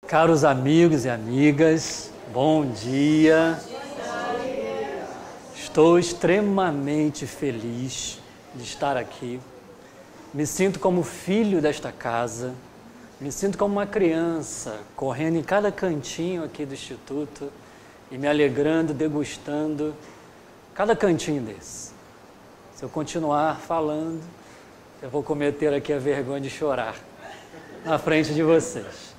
Caros amigos e amigas, bom dia. Estou extremamente feliz de estar aqui. Me sinto como filho desta casa, me sinto como uma criança, correndo em cada cantinho aqui do Instituto e me alegrando, degustando cada cantinho desse. Se eu continuar falando, eu vou cometer aqui a vergonha de chorar na frente de vocês.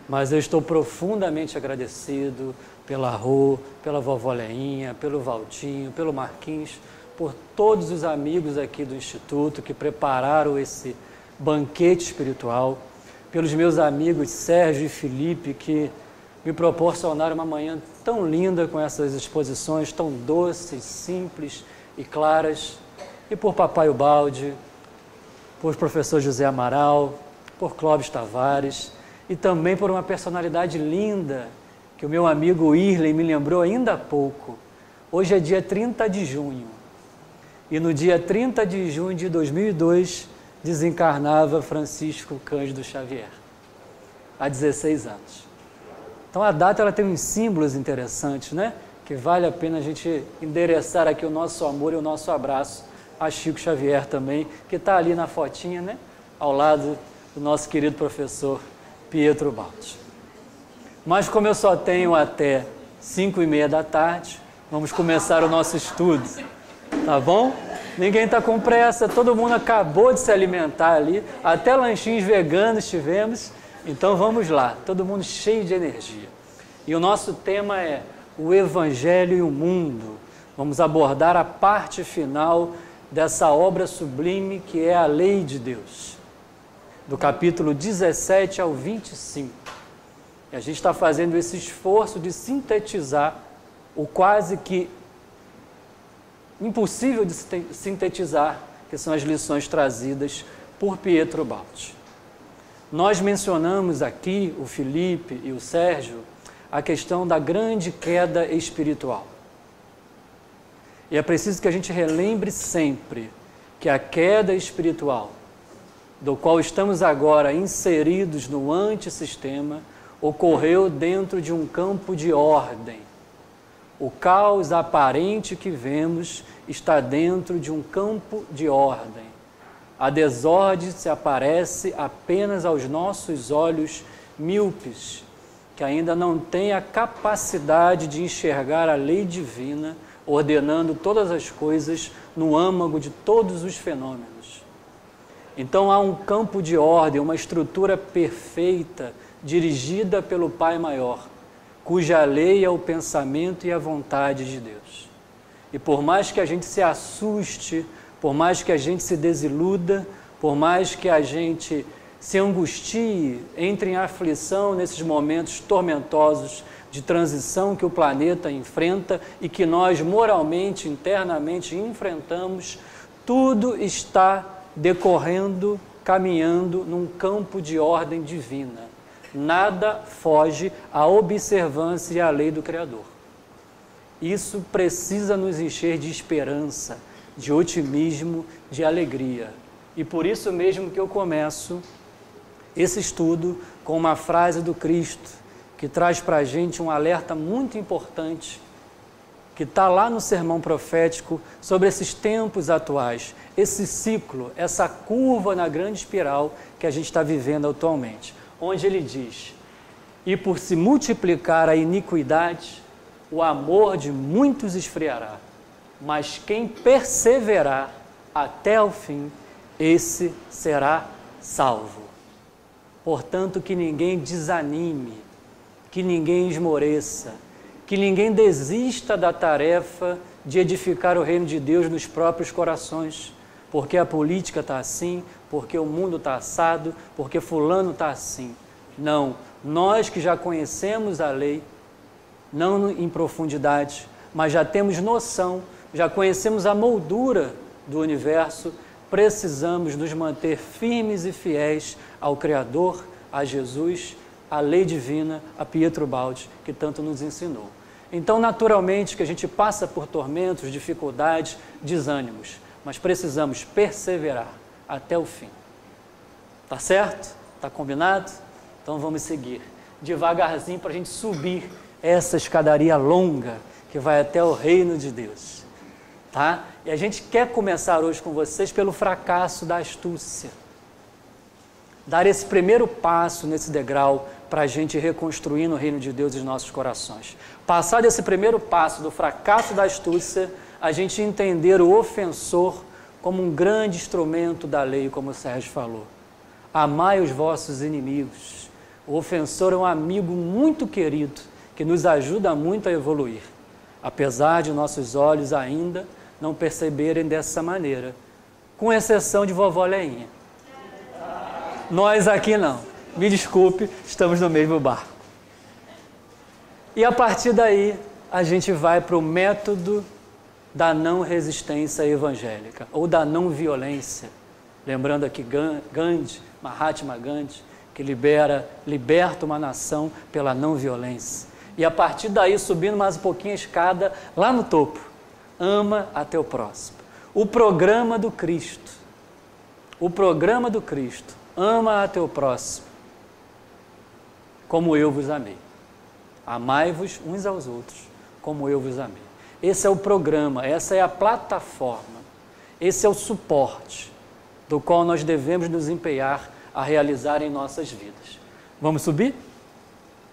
Mas eu estou profundamente agradecido pela Rô, pela vovó Leinha, pelo Valtinho, pelo Marquinhos, por todos os amigos aqui do Instituto que prepararam esse banquete espiritual, pelos meus amigos Sérgio e Felipe que me proporcionaram uma manhã tão linda com essas exposições tão doces, simples e claras, e por Papai Ubaldi, por professor José Amaral, por Clóvis Tavares, e também por uma personalidade linda que o meu amigo Irley me lembrou ainda há pouco. Hoje é dia 30 de junho e no dia 30 de junho de 2002 desencarnava Francisco Cândido Xavier, há 16 anos. Então a data ela tem uns símbolos interessantes, né? Que vale a pena a gente endereçar aqui o nosso amor e o nosso abraço a Chico Xavier também, que está ali na fotinha, né? Ao lado do nosso querido professor Pietro Baldi. Mas como eu só tenho até 5h30 da tarde, vamos começar o nosso estudo, tá bom? Ninguém está com pressa, todo mundo acabou de se alimentar ali, até lanchinhos veganos tivemos, então vamos lá, todo mundo cheio de energia. E o nosso tema é o Evangelho e o Mundo. Vamos abordar a parte final dessa obra sublime que é a Lei de Deus, do capítulo 17 ao 25. E a gente está fazendo esse esforço de sintetizar o quase que impossível de sintetizar, que são as lições trazidas por Pietro Baldi. Nós mencionamos aqui, o Felipe e o Sérgio, a questão da grande queda espiritual. E é preciso que a gente relembre sempre que a queda espiritual, do qual estamos agora inseridos no antissistema, ocorreu dentro de um campo de ordem. O caos aparente que vemos está dentro de um campo de ordem. A desordem se aparece apenas aos nossos olhos míopes, que ainda não têm a capacidade de enxergar a lei divina, ordenando todas as coisas no âmago de todos os fenômenos. Então há um campo de ordem, uma estrutura perfeita, dirigida pelo Pai Maior, cuja lei é o pensamento e a vontade de Deus. E por mais que a gente se assuste, por mais que a gente se desiluda, por mais que a gente se angustie, entre em aflição nesses momentos tormentosos de transição que o planeta enfrenta e que nós moralmente, internamente enfrentamos, tudo está decorrendo, caminhando num campo de ordem divina. Nada foge à observância e à lei do Criador. Isso precisa nos encher de esperança, de otimismo, de alegria. E por isso mesmo que eu começo esse estudo com uma frase do Cristo, que traz para a gente um alerta muito importante, que está lá no sermão profético sobre esses tempos atuais, esse ciclo, essa curva na grande espiral que a gente está vivendo atualmente, onde ele diz: e por se multiplicar a iniquidade, o amor de muitos esfriará, mas quem perseverar até o fim, esse será salvo. Portanto, que ninguém desanime, que ninguém esmoreça, que ninguém desista da tarefa de edificar o reino de Deus nos próprios corações, porque a política está assim, porque o mundo está assado, porque fulano está assim. Não, nós que já conhecemos a lei, não em profundidade, mas já temos noção, já conhecemos a moldura do universo, precisamos nos manter firmes e fiéis ao Criador, a Jesus, à lei divina, a Pietro Baldi, que tanto nos ensinou. Então, naturalmente, que a gente passa por tormentos, dificuldades, desânimos, mas precisamos perseverar até o fim. Tá certo? Tá combinado? Então vamos seguir. devagarzinho para a gente subir essa escadaria longa que vai até o reino de Deus. Tá? E a gente quer começar hoje com vocês pelo fracasso da astúcia. Dar esse primeiro passo nesse degrau para a gente reconstruir no reino de Deus os nossos corações. Passar desse primeiro passo do fracasso da astúcia, a gente entender o ofensor como um grande instrumento da lei, como o Sérgio falou. Amai os vossos inimigos. O ofensor é um amigo muito querido, que nos ajuda muito a evoluir, apesar de nossos olhos ainda não perceberem dessa maneira, com exceção de vovó Leinha. Nós aqui não. Me desculpe, estamos no mesmo barco. E a partir daí, a gente vai para o método da não resistência evangélica, ou da não violência. Lembrando aqui Gandhi, Mahatma Gandhi, que liberta uma nação pela não violência. E a partir daí, subindo mais um pouquinho a escada, lá no topo, ama a teu próximo. O programa do Cristo. O programa do Cristo. Ama a teu próximo, como eu vos amei. Amai-vos uns aos outros, como eu vos amei. Esse é o programa, essa é a plataforma, esse é o suporte do qual nós devemos nos empenhar a realizar em nossas vidas. Vamos subir?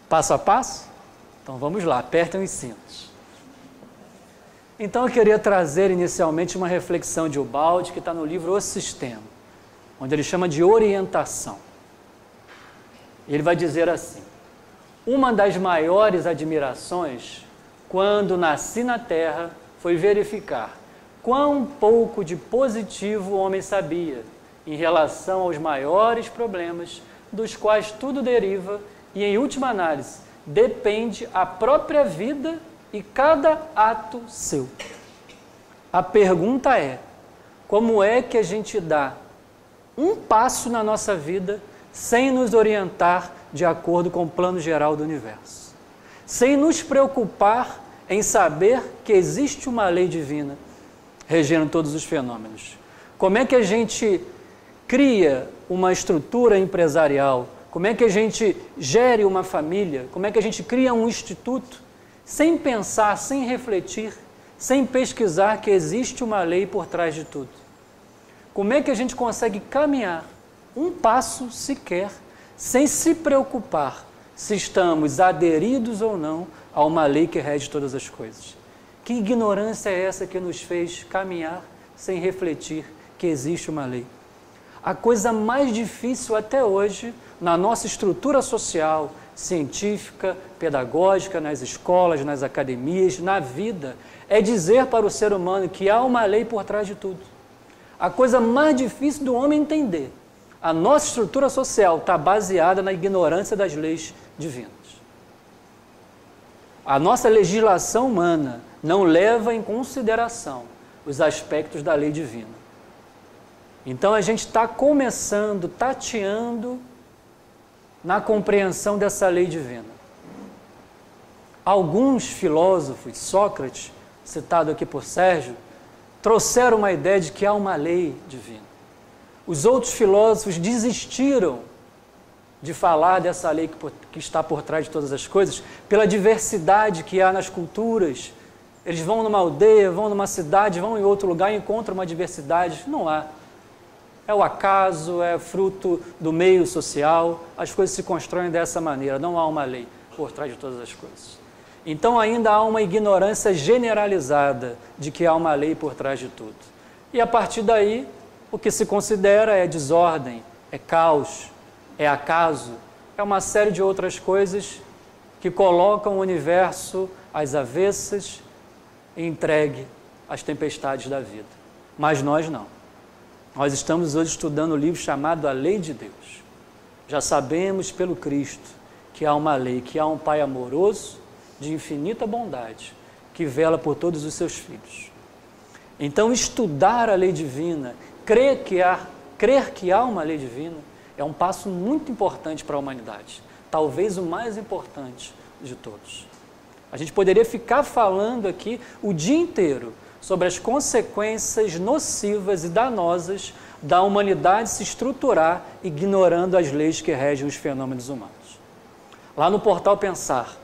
Passo a passo? Então vamos lá, apertem os cintos. Então eu queria trazer inicialmente uma reflexão de Ubaldi, que está no livro O Sistema, onde ele chama de orientação. Ele vai dizer assim: uma das maiores admirações, quando nasci na Terra, foi verificar quão pouco de positivo o homem sabia em relação aos maiores problemas dos quais tudo deriva e, em última análise, depende a própria vida e cada ato seu. A pergunta é: como é que a gente dá um passo na nossa vida sem nos orientar de acordo com o plano geral do universo? Sem nos preocupar em saber que existe uma lei divina regendo todos os fenômenos. Como é que a gente cria uma estrutura empresarial? Como é que a gente gere uma família? Como é que a gente cria um instituto sem pensar, sem refletir, sem pesquisar que existe uma lei por trás de tudo? Como é que a gente consegue caminhar um passo sequer sem se preocupar se estamos aderidos ou não a uma lei que rege todas as coisas? Que ignorância é essa que nos fez caminhar sem refletir que existe uma lei? A coisa mais difícil até hoje, na nossa estrutura social, científica, pedagógica, nas escolas, nas academias, na vida, é dizer para o ser humano que há uma lei por trás de tudo. A coisa mais difícil do homem entender: a nossa estrutura social está baseada na ignorância das leis divinas. A nossa legislação humana não leva em consideração os aspectos da lei divina. Então a gente está começando, tateando na compreensão dessa lei divina. Alguns filósofos, Sócrates, citado aqui por Sérgio, trouxeram uma ideia de que há uma lei divina. Os outros filósofos desistiram de falar dessa lei que está por trás de todas as coisas, pela diversidade que há nas culturas. Eles vão numa aldeia, vão numa cidade, vão em outro lugar e encontram uma diversidade. Não há. É o acaso, é fruto do meio social, as coisas se constroem dessa maneira, não há uma lei por trás de todas as coisas. Então ainda há uma ignorância generalizada de que há uma lei por trás de tudo. E a partir daí, o que se considera é desordem, é caos, é acaso, é uma série de outras coisas que colocam o universo às avessas e entregue às tempestades da vida. Mas nós não. Nós estamos hoje estudando um livro chamado A Lei de Deus. Já sabemos pelo Cristo que há uma lei, que há um Pai amoroso, de infinita bondade, que vela por todos os seus filhos. Então, estudar a lei divina, crer que há uma lei divina, é um passo muito importante para a humanidade. Talvez o mais importante de todos. A gente poderia ficar falando aqui o dia inteiro sobre as consequências nocivas e danosas da humanidade se estruturar ignorando as leis que regem os fenômenos humanos. Lá no Portal Pensar,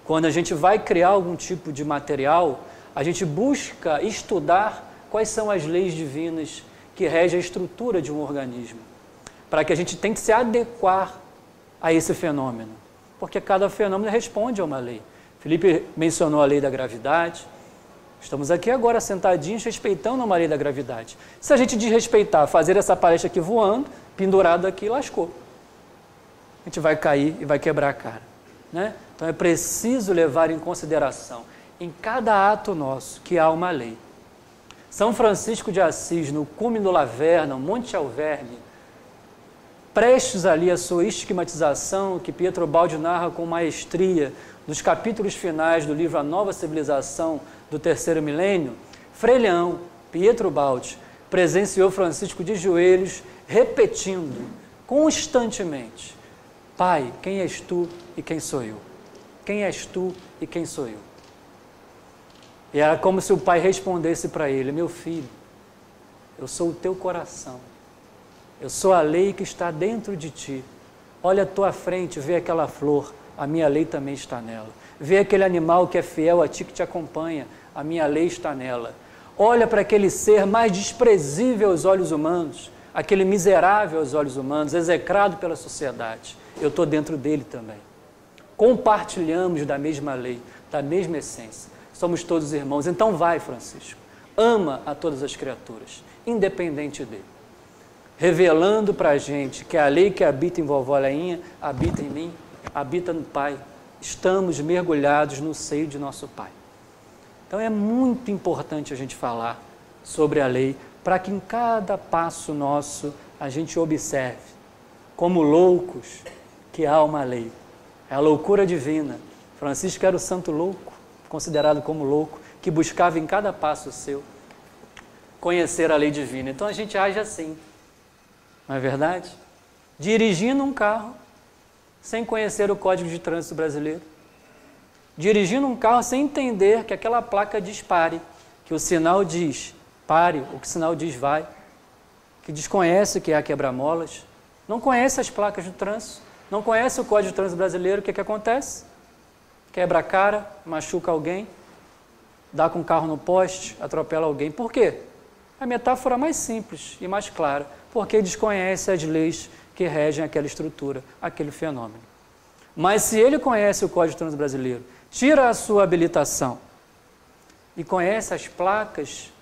quando a gente vai criar algum tipo de material, a gente busca estudar quais são as leis divinas que regem a estrutura de um organismo, para que a gente tente se adequar a esse fenômeno, porque cada fenômeno responde a uma lei. Felipe mencionou a lei da gravidade. Estamos aqui agora sentadinhos respeitando uma lei da gravidade. Se a gente desrespeitar, fazer essa palestra aqui voando, pendurado aqui, lascou. A gente vai cair e vai quebrar a cara, né? Então é preciso levar em consideração em cada ato nosso que há uma lei. São Francisco de Assis, no cume do Laverna, Monte Alverne, prestes ali a sua esquematização, que Pietro Baldi narra com maestria, dos capítulos finais do livro A Nova Civilização do Terceiro Milênio, Frei Leão, Pietro Baldi, presenciou Francisco de joelhos, repetindo constantemente: Pai, quem és tu e quem sou eu? Quem és tu e quem sou eu? E era como se o pai respondesse para ele: meu filho, eu sou o teu coração, eu sou a lei que está dentro de ti. Olha à tua frente, vê aquela flor, a minha lei também está nela. Vê aquele animal que é fiel a ti, que te acompanha, a minha lei está nela. Olha para aquele ser mais desprezível aos olhos humanos, aquele miserável aos olhos humanos, execrado pela sociedade. Eu estou dentro dele também. Compartilhamos da mesma lei, da mesma essência. Somos todos irmãos. Então vai, Francisco, ama a todas as criaturas, independente dele. Revelando para a gente que a lei que habita em vovó Leinha, habita em mim, habita no Pai. Estamos mergulhados no seio de nosso Pai. Então é muito importante a gente falar sobre a lei, para que em cada passo nosso a gente observe, como loucos, que há uma lei. É a loucura divina. Francisco era o santo louco, considerado como louco, que buscava em cada passo seu conhecer a lei divina. Então a gente age assim, não é verdade? Dirigindo um carro sem conhecer o Código de Trânsito brasileiro, dirigindo um carro sem entender que aquela placa diz pare, que o sinal diz pare, o que o sinal diz vai, que desconhece o que é a quebra-molas, não conhece as placas do trânsito, não conhece o Código de Trânsito brasileiro, o que acontece? Quebra a cara, machuca alguém, dá com o carro no poste, atropela alguém. Por quê? A metáfora mais simples e mais clara, porque desconhece as leis que regem aquela estrutura, aquele fenômeno. Mas se ele conhece o Código de Trânsito brasileiro, tira a sua habilitação e conhece as placas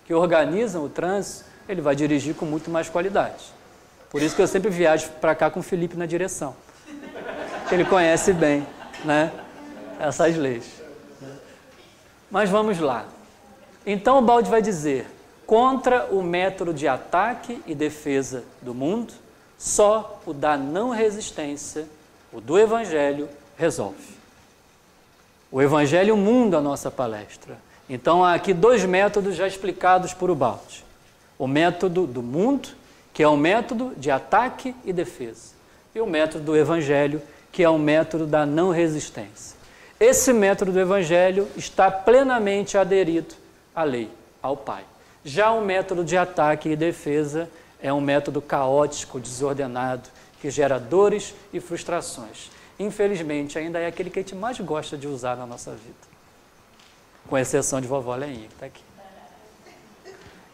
que organizam o trânsito, ele vai dirigir com muito mais qualidade. Por isso que eu sempre viajo para cá com o Felipe na direção, que ele conhece bem, né, essas leis. Mas vamos lá. Então o Baldi vai dizer: contra o método de ataque e defesa do mundo, só o da não resistência, o do Evangelho, resolve. O Evangelho muda a nossa palestra. Então há aqui dois métodos já explicados por o Baldi. O método do mundo, que é o método de ataque e defesa, e o método do Evangelho, que é o método da não resistência. Esse método do Evangelho está plenamente aderido à lei, ao Pai. Já o método de ataque e defesa é um método caótico, desordenado, que gera dores e frustrações. Infelizmente, ainda é aquele que a gente mais gosta de usar na nossa vida, com exceção de vovó Leinha, que está aqui.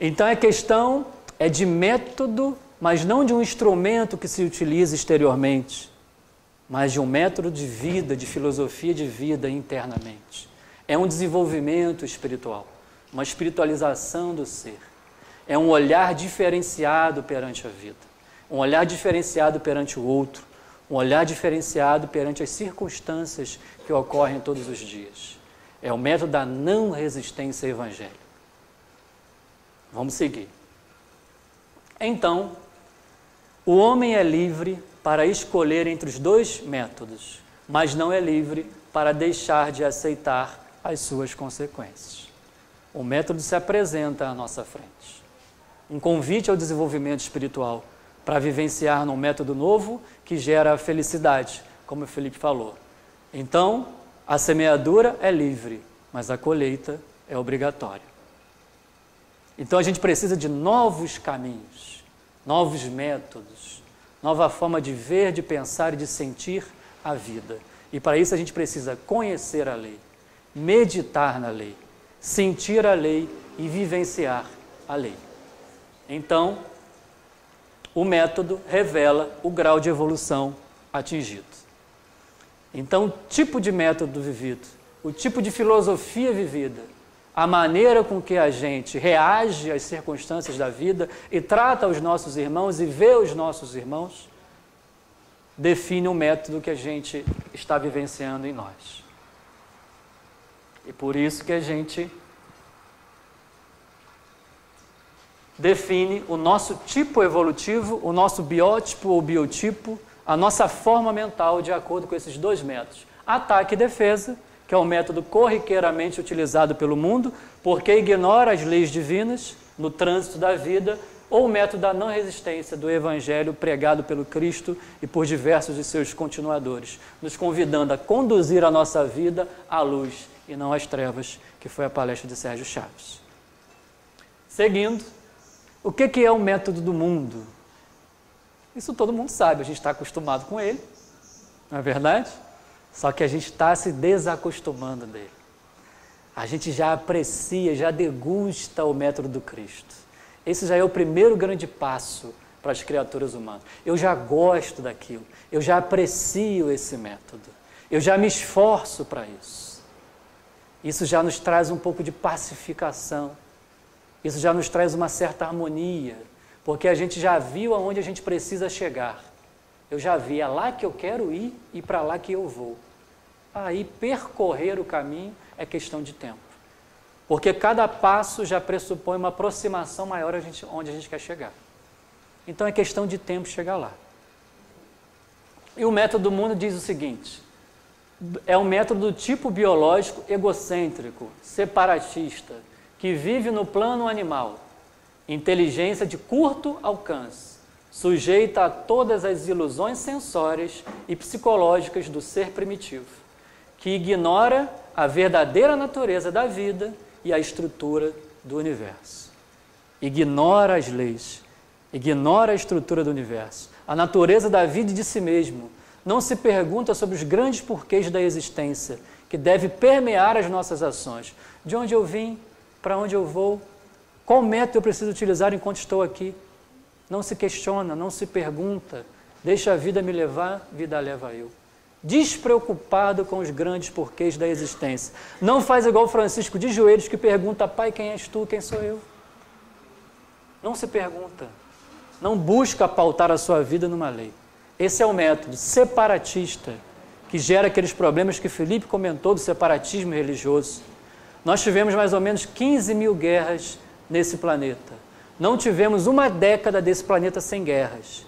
Então a questão é de método, mas não de um instrumento que se utiliza exteriormente, mas de um método de vida, de filosofia de vida internamente. É um desenvolvimento espiritual, uma espiritualização do ser. É um olhar diferenciado perante a vida, um olhar diferenciado perante o outro, um olhar diferenciado perante as circunstâncias que ocorrem todos os dias. É o método da não resistência ao Evangelho. Vamos seguir. Então, o homem é livre para escolher entre os dois métodos, mas não é livre para deixar de aceitar as suas consequências. O método se apresenta à nossa frente. Um convite ao desenvolvimento espiritual para vivenciar num método novo que gera a felicidade, como o Felipe falou. Então, a semeadura é livre, mas a colheita é obrigatória. Então a gente precisa de novos caminhos, novos métodos, nova forma de ver, de pensar e de sentir a vida. E para isso a gente precisa conhecer a lei, meditar na lei, sentir a lei e vivenciar a lei. Então, o método revela o grau de evolução atingido. Então, o tipo de método vivido, o tipo de filosofia vivida, a maneira com que a gente reage às circunstâncias da vida e trata os nossos irmãos e vê os nossos irmãos, define o método que a gente está vivenciando em nós. E por isso que a gente define o nosso tipo evolutivo, o nosso biótipo ou biotipo, a nossa forma mental de acordo com esses dois métodos. Ataque e defesa, que é um método corriqueiramente utilizado pelo mundo, porque ignora as leis divinas no trânsito da vida, ou o método da não resistência do Evangelho pregado pelo Cristo e por diversos de seus continuadores, nos convidando a conduzir a nossa vida à luz e não às trevas, que foi a palestra de Sérgio Chaves. Seguindo, o que é o método do mundo? Isso todo mundo sabe, a gente está acostumado com ele, não é verdade? Só que a gente está se desacostumando dele. A gente já aprecia, já degusta o método do Cristo. Esse já é o primeiro grande passo para as criaturas humanas. Eu já gosto daquilo, eu já aprecio esse método, eu já me esforço para isso. Isso já nos traz um pouco de pacificação, isso já nos traz uma certa harmonia, porque a gente já viu aonde a gente precisa chegar. Eu já vi, é lá que eu quero ir e para lá que eu vou. Aí percorrer o caminho é questão de tempo. Porque cada passo já pressupõe uma aproximação maior onde a gente quer chegar. Então é questão de tempo chegar lá. E o método do mundo diz o seguinte: é um método do tipo biológico egocêntrico, separatista, que vive no plano animal, inteligência de curto alcance, sujeita a todas as ilusões sensórias e psicológicas do ser primitivo, que ignora a verdadeira natureza da vida e a estrutura do universo. Ignora as leis, ignora a estrutura do universo, a natureza da vida e de si mesmo. Não se pergunta sobre os grandes porquês da existência, que deve permear as nossas ações. De onde eu vim? Para onde eu vou? Qual método eu preciso utilizar enquanto estou aqui? Não se questiona, não se pergunta. Deixa a vida me levar, vida leva eu. Despreocupado com os grandes porquês da existência. Não faz igual Francisco de joelhos que pergunta: Pai, quem és tu, quem sou eu? Não se pergunta. Não busca pautar a sua vida numa lei. Esse é o método separatista que gera aqueles problemas que Felipe comentou do separatismo religioso. Nós tivemos mais ou menos 15 mil guerras nesse planeta. Não tivemos uma década desse planeta sem guerras.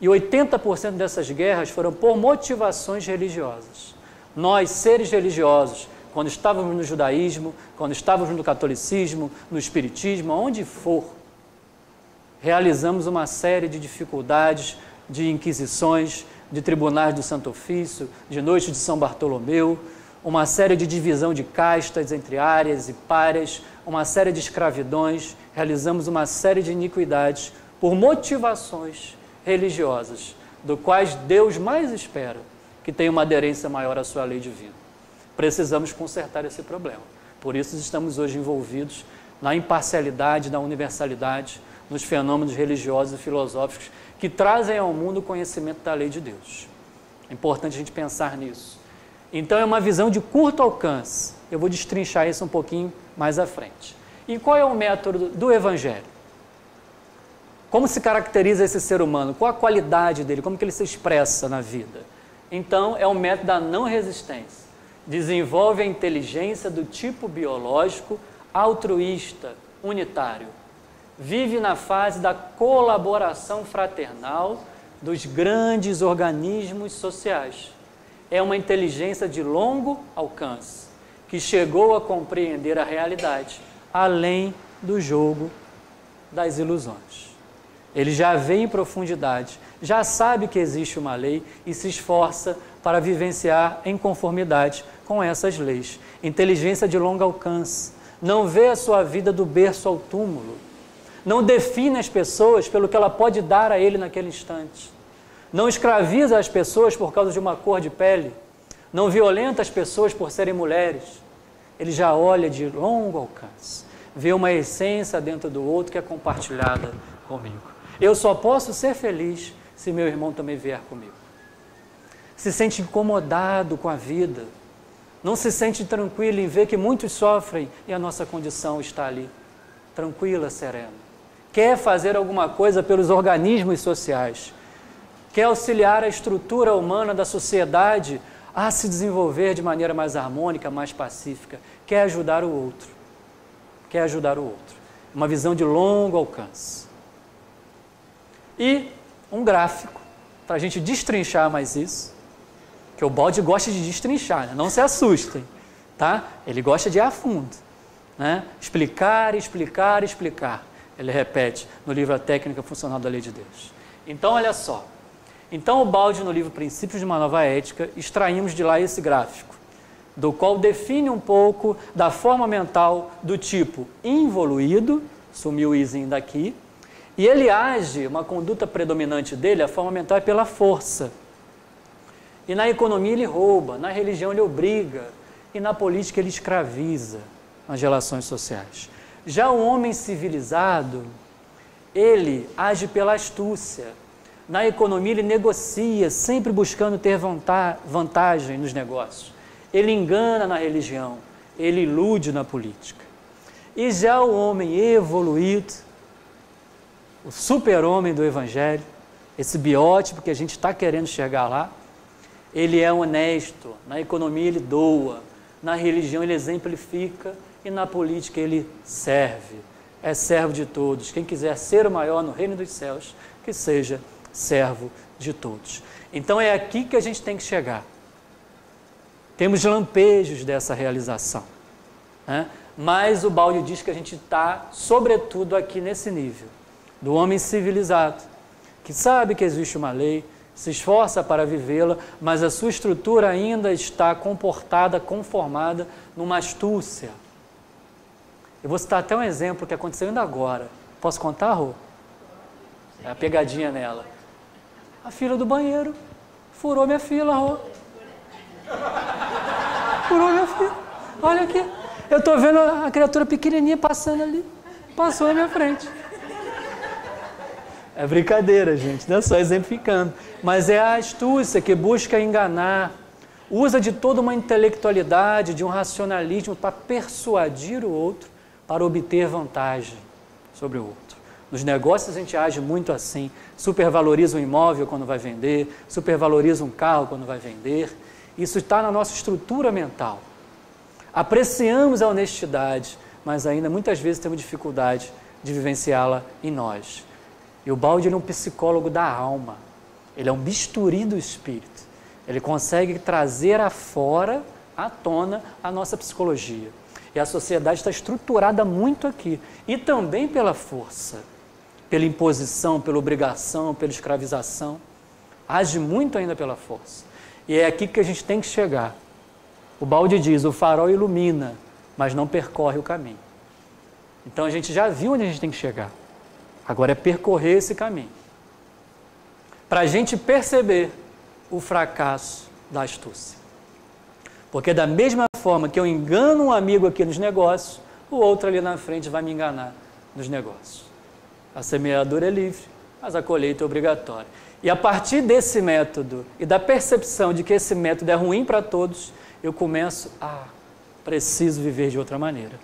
E 80% dessas guerras foram por motivações religiosas. Nós, seres religiosos, quando estávamos no judaísmo, quando estávamos no catolicismo, no espiritismo, aonde for, realizamos uma série de dificuldades, de inquisições, de tribunais do Santo Ofício, de noites de São Bartolomeu, uma série de divisão de castas entre árias e párias, uma série de escravidões, realizamos uma série de iniquidades por motivações religiosas, do quais Deus mais espera que tenha uma aderência maior à sua lei divina. Precisamos consertar esse problema. Por isso estamos hoje envolvidos na imparcialidade, na universalidade, nos fenômenos religiosos e filosóficos que trazem ao mundo o conhecimento da lei de Deus. É importante a gente pensar nisso. Então é uma visão de curto alcance. Eu vou destrinchar isso um pouquinho mais à frente. E qual é o método do Evangelho? Como se caracteriza esse ser humano? Qual a qualidade dele? Como que ele se expressa na vida? Então, é um método da não resistência. Desenvolve a inteligência do tipo biológico, altruísta, unitário. Vive na fase da colaboração fraternal dos grandes organismos sociais. É uma inteligência de longo alcance, que chegou a compreender a realidade, além do jogo das ilusões. Ele já vê em profundidade, já sabe que existe uma lei e se esforça para vivenciar em conformidade com essas leis. Inteligência de longo alcance. Não vê a sua vida do berço ao túmulo. Não define as pessoas pelo que ela pode dar a ele naquele instante. Não escraviza as pessoas por causa de uma cor de pele. não violenta as pessoas por serem mulheres. Ele já olha de longo alcance, vê uma essência dentro do outro que é compartilhada comigo. Eu só posso ser feliz se meu irmão também vier comigo. Se sente incomodado com a vida, não se sente tranquilo em ver que muitos sofrem e a nossa condição está ali, tranquila, serena. Quer fazer alguma coisa pelos organismos sociais, quer auxiliar a estrutura humana da sociedade a se desenvolver de maneira mais harmônica, mais pacífica, quer ajudar o outro, quer ajudar o outro. Uma visão de longo alcance. E um gráfico, para a gente destrinchar mais isso, que o Baldi gosta de destrinchar, né? Não se assustem, tá? Ele gosta de ir a fundo, né? Explicar, explicar, explicar. Ele repete no livro A Técnica Funcional da Lei de Deus. Então, olha só. Então, o Baldi, no livro Princípios de uma Nova Ética, extraímos de lá esse gráfico, do qual define um pouco da forma mental do tipo involuído, sumiu o izinho daqui, e ele age, uma conduta predominante dele, a forma mental é pela força. E na economia ele rouba, na religião ele obriga, e na política ele escraviza nas relações sociais. Já o homem civilizado, ele age pela astúcia. Na economia ele negocia, sempre buscando ter vantagem nos negócios. Ele engana na religião, ele ilude na política. E já o homem evoluído, o super-homem do Evangelho, esse biótipo que a gente está querendo chegar lá, ele é honesto, na economia ele doa, na religião ele exemplifica e na política ele serve. É servo de todos. Quem quiser ser o maior no reino dos céus, que seja servo de todos. Então é aqui que a gente tem que chegar. Temos lampejos dessa realização, né? Mas o Baldi diz que a gente está, sobretudo, aqui nesse nível, do homem civilizado, que sabe que existe uma lei, se esforça para vivê-la, mas a sua estrutura ainda está comportada, conformada numa astúcia. Eu vou citar até um exemplo que aconteceu ainda agora. Posso contar, Rô? É a pegadinha nela. A fila do banheiro furou minha fila, Rô. Furou minha fila. Olha aqui. Eu estou vendo a criatura pequenininha passando ali. Passou na minha frente. É brincadeira, gente, não é só exemplificando. Mas é a astúcia que busca enganar, usa de toda uma intelectualidade, de um racionalismo para persuadir o outro, para obter vantagem sobre o outro. Nos negócios a gente age muito assim, supervaloriza um imóvel quando vai vender, supervaloriza um carro quando vai vender. Isso está na nossa estrutura mental. Apreciamos a honestidade, mas ainda muitas vezes temos dificuldade de vivenciá-la em nós. E o Baldi é um psicólogo da alma, ele é um bisturi do espírito, ele consegue trazer afora, à tona, a nossa psicologia. E a sociedade está estruturada muito aqui, e também pela força, pela imposição, pela obrigação, pela escravização, age muito ainda pela força. E é aqui que a gente tem que chegar. O Baldi diz, o farol ilumina, mas não percorre o caminho. Então a gente já viu onde a gente tem que chegar. Agora é percorrer esse caminho. Para a gente perceber o fracasso da astúcia. Porque da mesma forma que eu engano um amigo aqui nos negócios, o outro ali na frente vai me enganar nos negócios. A semeadura é livre, mas a colheita é obrigatória. E a partir desse método e da percepção de que esse método é ruim para todos, eu começo a preciso viver de outra maneira.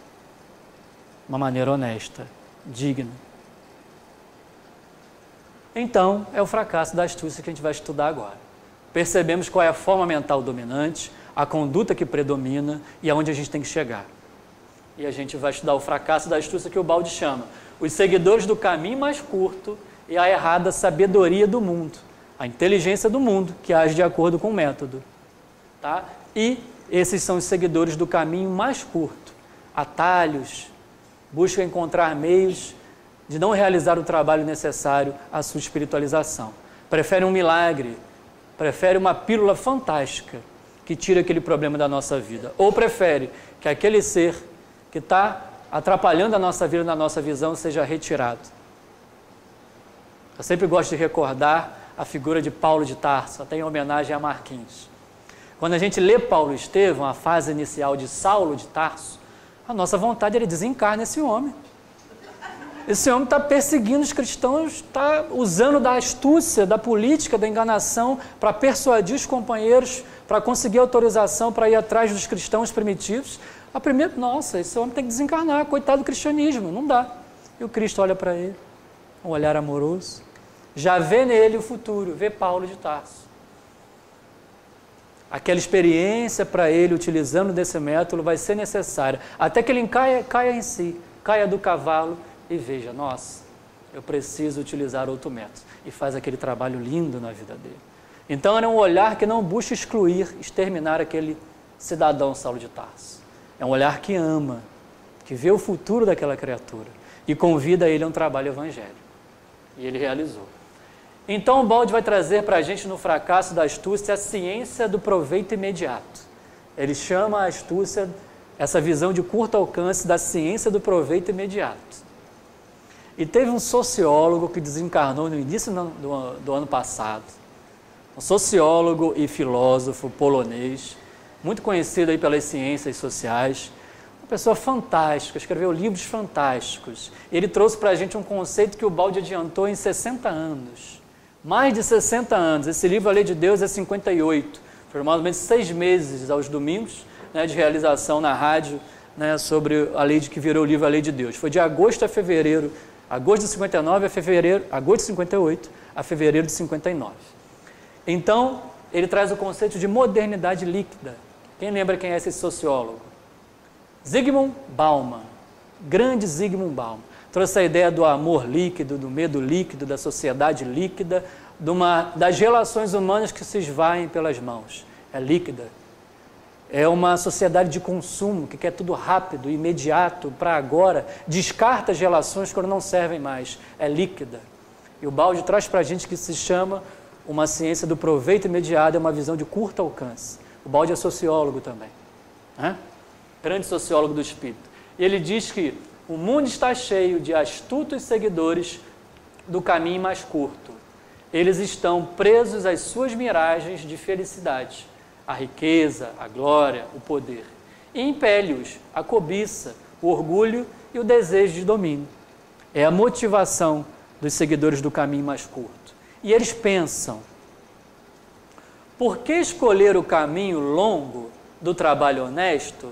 Uma maneira honesta, digna. Então, é o fracasso da astúcia que a gente vai estudar agora. Percebemos qual é a forma mental dominante, a conduta que predomina e aonde a gente tem que chegar. E a gente vai estudar o fracasso da astúcia que o Baldi chama os seguidores do caminho mais curto e a errada sabedoria do mundo, a inteligência do mundo que age de acordo com o método. Tá? E esses são os seguidores do caminho mais curto, atalhos, buscam encontrar meios de não realizar o trabalho necessário à sua espiritualização. Prefere um milagre, prefere uma pílula fantástica que tira aquele problema da nossa vida. Ou prefere que aquele ser que está atrapalhando a nossa vida na nossa visão seja retirado. Eu sempre gosto de recordar a figura de Paulo de Tarso, até em homenagem a Marquinhos. Quando a gente lê Paulo e Estevão, a fase inicial de Saulo de Tarso, a nossa vontade é desencarnar esse homem. Esse homem está perseguindo os cristãos, está usando da astúcia, da política, da enganação para persuadir os companheiros, para conseguir autorização para ir atrás dos cristãos primitivos. A primeira, nossa, esse homem tem que desencarnar, coitado do cristianismo, não dá. E o Cristo olha para ele, um olhar amoroso, já vê nele o futuro, vê Paulo de Tarso. Aquela experiência para ele, utilizando desse método, vai ser necessária, até que ele caia em si, caia do cavalo e veja, nossa, eu preciso utilizar outro método. E faz aquele trabalho lindo na vida dele. Então era um olhar que não busca excluir, exterminar aquele cidadão Saulo de Tarso. É um olhar que ama, que vê o futuro daquela criatura e convida ele a um trabalho evangélico. E ele realizou. Então o Baldi vai trazer para a gente no fracasso da astúcia a ciência do proveito imediato. Ele chama a astúcia, essa visão de curto alcance, da ciência do proveito imediato. E teve um sociólogo que desencarnou no início do ano passado, um sociólogo e filósofo polonês, muito conhecido aí pelas ciências sociais, uma pessoa fantástica, escreveu livros fantásticos. Ele trouxe para a gente um conceito que o Baldi adiantou em 60 anos. Mais de 60 anos. Esse livro, A Lei de Deus, é 58. Foram mais ou menos 6 meses aos domingos, né, de realização na rádio, né, sobre a lei que virou o livro A Lei de Deus. Foi de agosto a fevereiro, agosto de 59 a fevereiro, agosto de 58 a fevereiro de 59. Então, ele traz o conceito de modernidade líquida. Quem lembra quem é esse sociólogo? Zygmunt Bauman, grande Zygmunt Bauman. Trouxe a ideia do amor líquido, do medo líquido, da sociedade líquida, das relações humanas que se esvaem pelas mãos. É líquida. É uma sociedade de consumo, que quer tudo rápido, imediato, para agora. Descarta as relações quando não servem mais. É líquida. E o Baldi traz para a gente que se chama uma ciência do proveito imediato, é uma visão de curto alcance. O Baldi é sociólogo também. Né? Grande sociólogo do espírito. E ele diz que o mundo está cheio de astutos seguidores do caminho mais curto. Eles estão presos às suas miragens de felicidade, a riqueza, a glória, o poder. E impele-os a cobiça, o orgulho e o desejo de domínio. É a motivação dos seguidores do caminho mais curto. E eles pensam, por que escolher o caminho longo do trabalho honesto,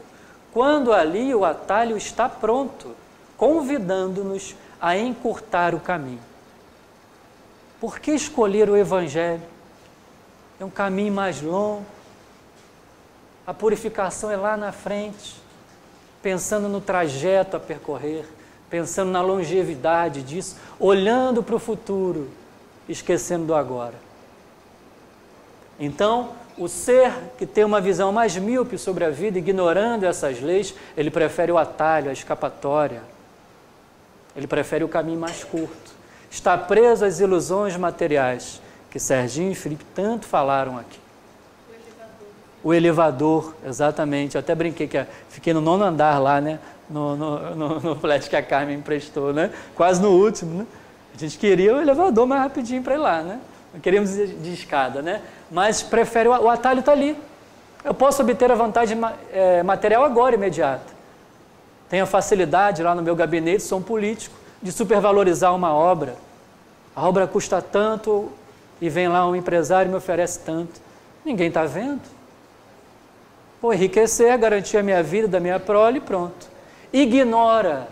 quando ali o atalho está pronto, convidando-nos a encurtar o caminho? Por que escolher o Evangelho? É um caminho mais longo, a purificação é lá na frente, pensando no trajeto a percorrer, pensando na longevidade disso, olhando para o futuro, esquecendo do agora. Então, o ser que tem uma visão mais míope sobre a vida, ignorando essas leis, ele prefere o atalho, a escapatória. Ele prefere o caminho mais curto. Está preso às ilusões materiais, que Serginho e Felipe tanto falaram aqui. O elevador, exatamente. Eu até brinquei que fiquei no 9º andar lá, né? No flash que a Carmen emprestou, né? Quase no último, né? A gente queria o elevador mais rapidinho para ir lá, né? Não queríamos de escada, né? Mas prefere o atalho está ali. Eu posso obter a vantagem material agora, imediata. Tenho a facilidade lá no meu gabinete, sou um político, de supervalorizar uma obra. A obra custa tanto e vem lá um empresário e me oferece tanto. Ninguém está vendo. Vou enriquecer, garantir a minha vida, da minha prole e pronto. Ignora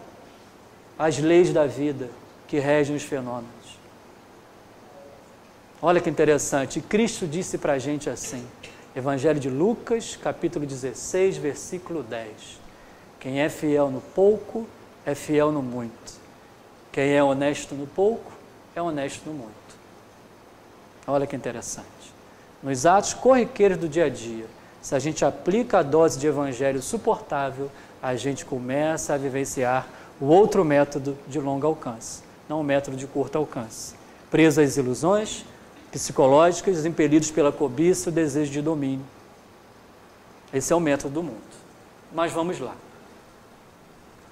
as leis da vida que regem os fenômenos. Olha que interessante, Cristo disse para a gente assim, Evangelho de Lucas, capítulo 16, versículo 10. Quem é fiel no pouco, é fiel no muito. Quem é honesto no pouco, é honesto no muito. Olha que interessante. Nos atos corriqueiros do dia a dia, se a gente aplica a dose de evangelho suportável, a gente começa a vivenciar o outro método de longo alcance, não o método de curto alcance. Preso às ilusões psicológicas, impelidos pela cobiça e o desejo de domínio. Esse é o método do mundo. Mas vamos lá.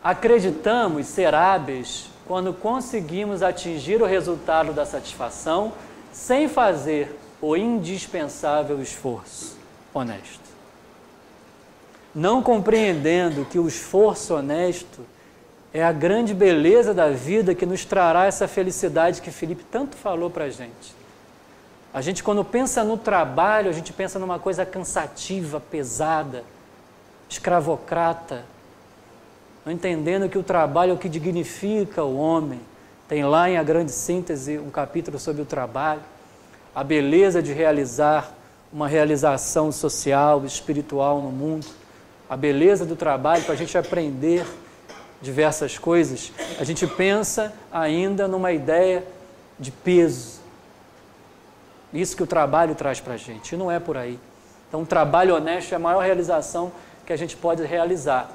Acreditamos ser hábeis quando conseguimos atingir o resultado da satisfação sem fazer o indispensável esforço. honesto. Não compreendendo que o esforço honesto é a grande beleza da vida que nos trará essa felicidade que Felipe tanto falou para a gente. A gente, quando pensa no trabalho, a gente pensa numa coisa cansativa, pesada, escravocrata, não entendendo que o trabalho é o que dignifica o homem. Tem lá em A Grande Síntese um capítulo sobre o trabalho, a beleza de realizar uma realização social, espiritual no mundo, a beleza do trabalho para a gente aprender diversas coisas. A gente pensa ainda numa ideia de peso. Isso que o trabalho traz para a gente, e não é por aí. Então, o trabalho honesto é a maior realização que a gente pode realizar.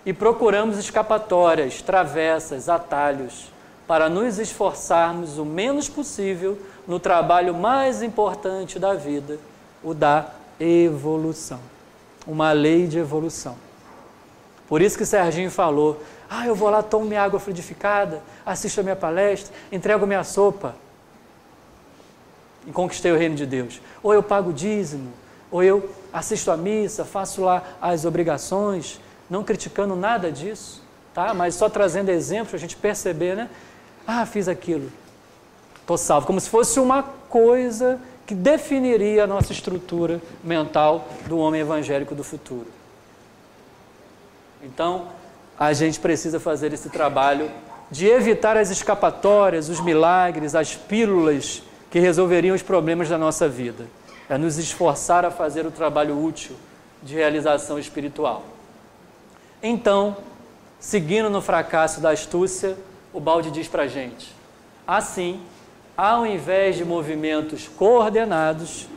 E procuramos escapatórias, travessas, atalhos, para nos esforçarmos o menos possível no trabalho mais importante da vida, o da evolução. Uma lei de evolução. Por isso que Serginho falou, eu vou lá, tomo minha água fluidificada, assisto a minha palestra, entrego minha sopa e conquistei o reino de Deus. Ou eu pago o dízimo, ou eu assisto a missa, faço lá as obrigações, não criticando nada disso, tá? Mas só trazendo exemplos para a gente perceber, né? Fiz aquilo, estou salvo, como se fosse uma coisa que definiria a nossa estrutura mental do homem evangélico do futuro. Então, a gente precisa fazer esse trabalho de evitar as escapatórias, os milagres, as pílulas que resolveriam os problemas da nossa vida. É nos esforçar a fazer o trabalho útil de realização espiritual. Então, seguindo no fracasso da astúcia, o Balde diz para a gente, assim, ao invés de movimentos coordenados,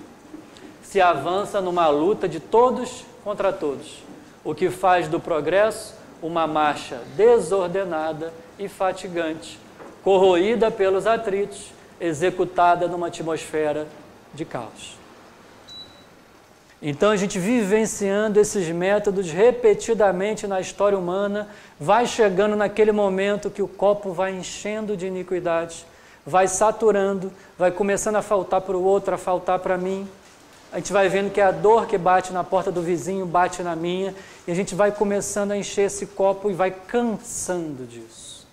se avança numa luta de todos contra todos, o que faz do progresso uma marcha desordenada e fatigante, corroída pelos atritos, executada numa atmosfera de caos. Então, a gente vivenciando esses métodos repetidamente na história humana, vai chegando naquele momento que o copo vai enchendo de iniquidades, vai saturando, vai começando a faltar para o outro, a faltar para mim. A gente vai vendo que a dor que bate na porta do vizinho bate na minha, e a gente vai começando a encher esse copo e vai cansando disso,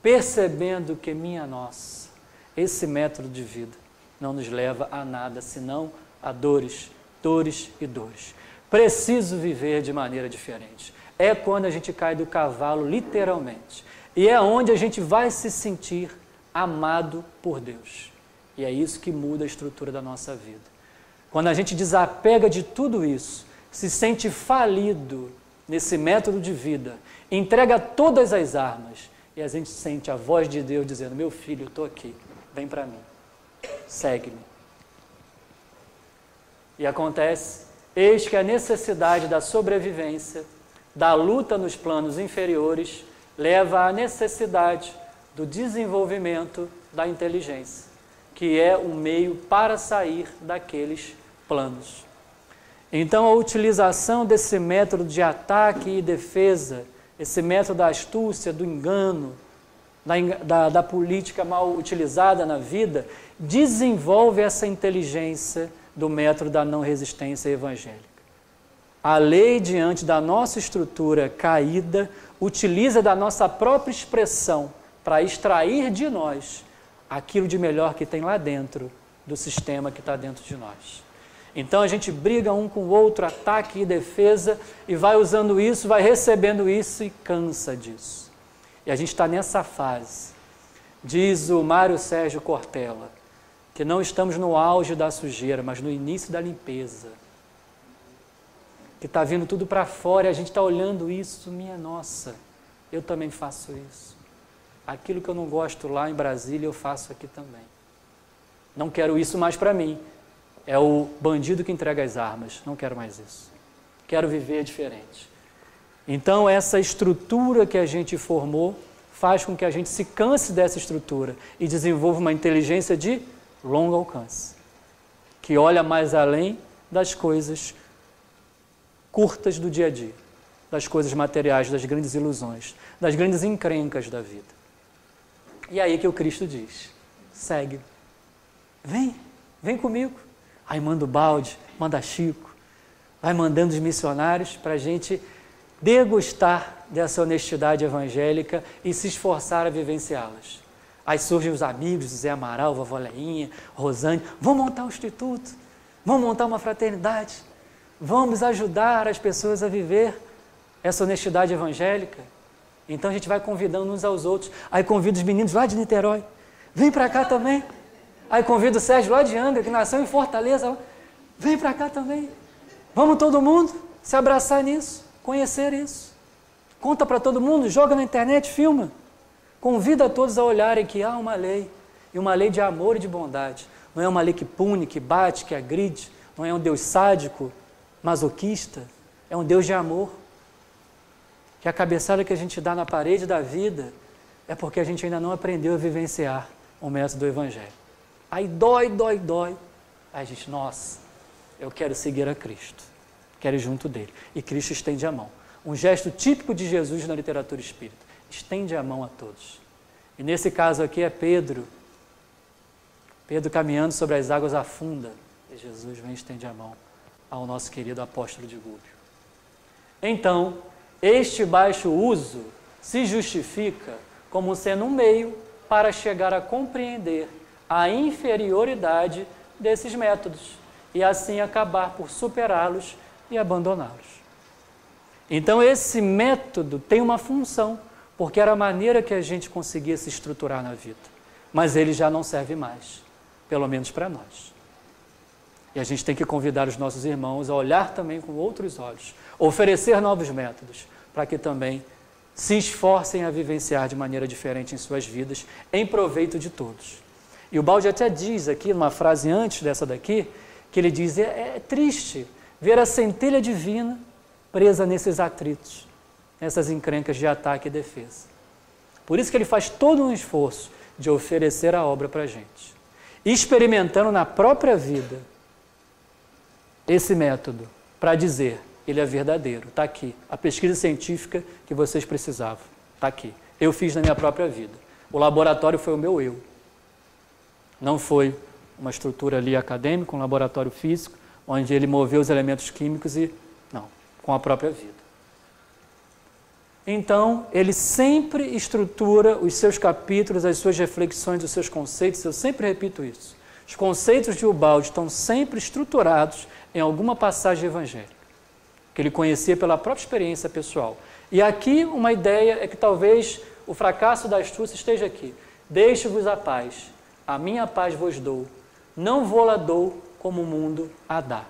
percebendo que, minha nossa, esse método de vida não nos leva a nada, senão a dores, dores e dores. Preciso viver de maneira diferente. É quando a gente cai do cavalo, literalmente. E é onde a gente vai se sentir amado por Deus. E é isso que muda a estrutura da nossa vida. Quando a gente desapega de tudo isso, se sente falido nesse método de vida, entrega todas as armas, e a gente sente a voz de Deus dizendo, meu filho, eu estou aqui, vem para mim, segue-me. E acontece, eis que a necessidade da sobrevivência, da luta nos planos inferiores, leva à necessidade do desenvolvimento da inteligência, que é um meio para sair daqueles planos. Então, a utilização desse método de ataque e defesa, esse método da astúcia, do engano, da política mal utilizada na vida, desenvolve essa inteligência do método da não resistência evangélica. A lei, diante da nossa estrutura caída, utiliza da nossa própria expressão para extrair de nós aquilo de melhor que tem lá dentro do sistema que está dentro de nós. Então a gente briga um com o outro, ataque e defesa, e vai usando isso, vai recebendo isso e cansa disso. E a gente está nessa fase. Diz o Mário Sérgio Cortella, que não estamos no auge da sujeira, mas no início da limpeza. Que está vindo tudo para fora e a gente está olhando isso, minha nossa, eu também faço isso. Aquilo que eu não gosto lá em Brasília, eu faço aqui também. Não quero isso mais para mim. É o bandido que entrega as armas. Não quero mais isso. Quero viver diferente. Então, essa estrutura que a gente formou faz com que a gente se canse dessa estrutura e desenvolva uma inteligência de longo alcance, que olha mais além das coisas curtas do dia a dia, das coisas materiais, das grandes ilusões, das grandes encrencas da vida. E aí que o Cristo diz, segue, vem comigo. Aí manda o Balde, manda Chico, vai mandando os missionários para a gente degustar dessa honestidade evangélica e se esforçar a vivenciá-las. Aí surgem os amigos, Zé Amaral, Vovó Leinha, Rosane, vamos montar um instituto, vamos montar uma fraternidade, vamos ajudar as pessoas a viver essa honestidade evangélica. Então a gente vai convidando uns aos outros. Aí convido os meninos lá de Niterói, vem para cá também. Aí convido o Sérgio lá de Angra, que nasceu em Fortaleza, vem para cá também. Vamos todo mundo se abraçar nisso, conhecer isso. Conta para todo mundo, joga na internet, filma. Convida todos a olharem que há uma lei, e uma lei de amor e de bondade. Não é uma lei que pune, que bate, que agride, não é um Deus sádico, masoquista, é um Deus de amor. Que a cabeçada que a gente dá na parede da vida é porque a gente ainda não aprendeu a vivenciar o método do Evangelho. Aí dói. Aí a gente, nossa, eu quero seguir a Cristo, quero ir junto dele. E Cristo estende a mão. Um gesto típico de Jesus na literatura espírita. Estende a mão a todos. E nesse caso aqui é Pedro. Pedro caminhando sobre as águas afunda. E Jesus vem e estende a mão ao nosso querido apóstolo de Gúbio. Então, este baixo uso se justifica como sendo um meio para chegar a compreender a inferioridade desses métodos e assim acabar por superá-los e abandoná-los. Então esse método tem uma função, porque era a maneira que a gente conseguia se estruturar na vida, mas ele já não serve mais, pelo menos para nós. E a gente tem que convidar os nossos irmãos a olhar também com outros olhos, oferecer novos métodos, para que também se esforcem a vivenciar de maneira diferente em suas vidas, em proveito de todos. E o Baldi até diz aqui, numa frase antes dessa daqui, que ele diz, é triste ver a centelha divina presa nesses atritos, nessas encrencas de ataque e defesa. Por isso que ele faz todo um esforço de oferecer a obra para a gente, experimentando na própria vida esse método, para dizer, ele é verdadeiro, está aqui. A pesquisa científica que vocês precisavam, está aqui. Eu fiz na minha própria vida. O laboratório foi o meu eu. Não foi uma estrutura ali acadêmica, um laboratório físico, onde ele moveu os elementos químicos e... Não, com a própria vida. Então, ele sempre estrutura os seus capítulos, as suas reflexões, os seus conceitos, eu sempre repito isso. Os conceitos de Ubaldi estão sempre estruturados em alguma passagem evangélica, que ele conhecia pela própria experiência pessoal. E aqui uma ideia é que talvez o fracasso da astúcia esteja aqui. Deixo-vos a paz, a minha paz vos dou, não vou-la dou como o mundo a dá.